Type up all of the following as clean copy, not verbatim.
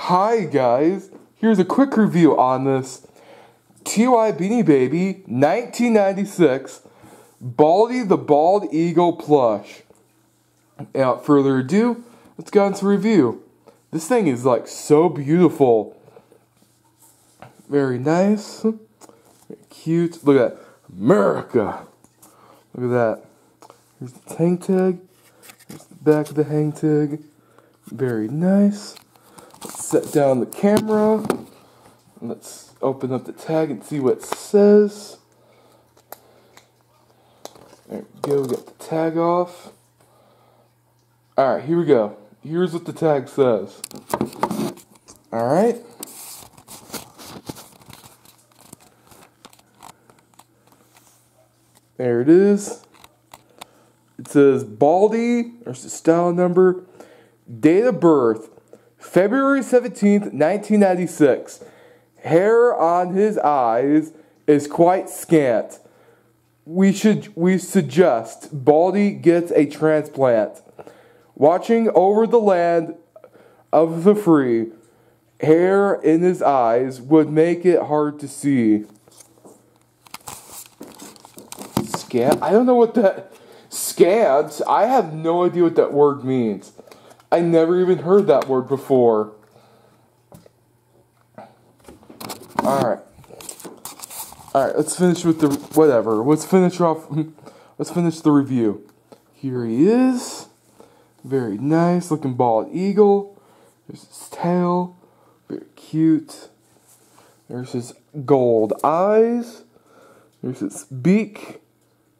Hi guys, here's a quick review on this TY Beanie Baby 1996 Baldy the Bald Eagle plush. Without further ado, let's get into review. This thing is like so beautiful. Very nice. Very cute. Look at that. America. Look at that. Here's the hang tag. Here's the back of the hang tag. Very nice. Let's set down the camera. And let's open up the tag and see what it says. There we go. Get the tag off. Alright, here we go. Here's what the tag says. Alright. There it is. It says Baldy, there's the style number, date of birth, February 17th, 1996. Hair on his eyes is quite scant. We suggest Baldy gets a transplant. Watching over the land of the free, hair in his eyes would make it hard to see. Scant? I don't know what that... Scant? I have no idea what that word means. I never even heard that word before. Alright. Alright, let's finish with the... whatever. Let's finish off... let's finish the review. Here he is. Very nice looking bald eagle. There's his tail. Very cute. There's his gold eyes. There's his beak.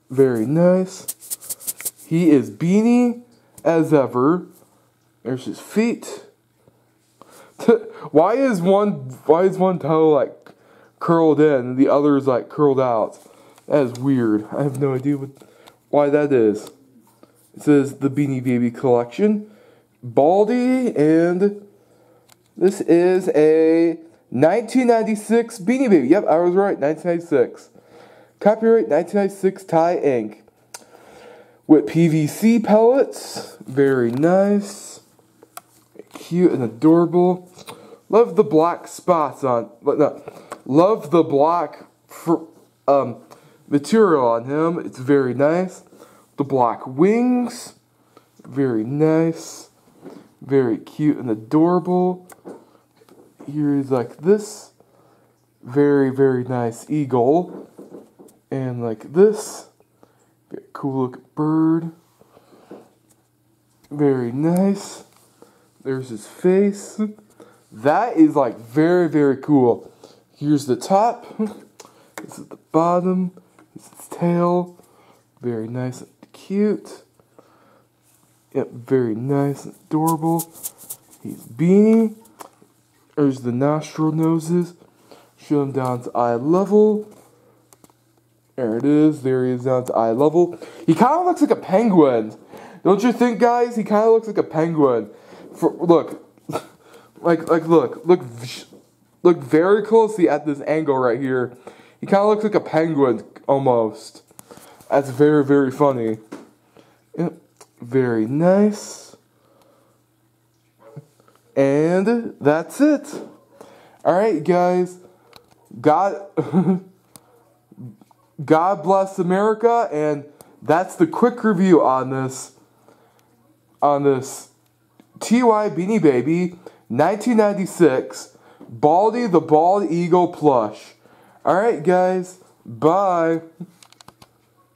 Very nice. He is Beanie as ever. There's his feet. Why is one toe like curled in and the other is like curled out? That is weird. I have no idea why that is. It says the Beanie Baby collection, Baldy, and this is a 1996 Beanie Baby. Yep, I was right, 1996. Copyright 1996 Thai ink. With PVC pellets. Very nice. Cute and adorable. Love the black spots on... love the black material on him. It's very nice. The black wings. Very nice. Very cute and adorable. Here is like this. Very, very nice eagle. And like this. Very cool looking bird. Very nice. There's his face. That is like very, very cool. Here's the top. This is the bottom. This is his tail. Very nice and cute. Yep, very nice and adorable. He's Beanie. There's the nostril noses. Show him down to eye level. There it is. There he is down to eye level. He kind of looks like a penguin. Don't you think, guys? He kind of looks like a penguin. Look. Look very closely at this angle right here. He kind of looks like a penguin, almost. That's very, very funny. Yep. Very nice. And that's it. Alright, guys. God bless America, and that's the quick review on this TY Beanie Baby 1996 Baldy the Bald Eagle plush. Alright guys, bye.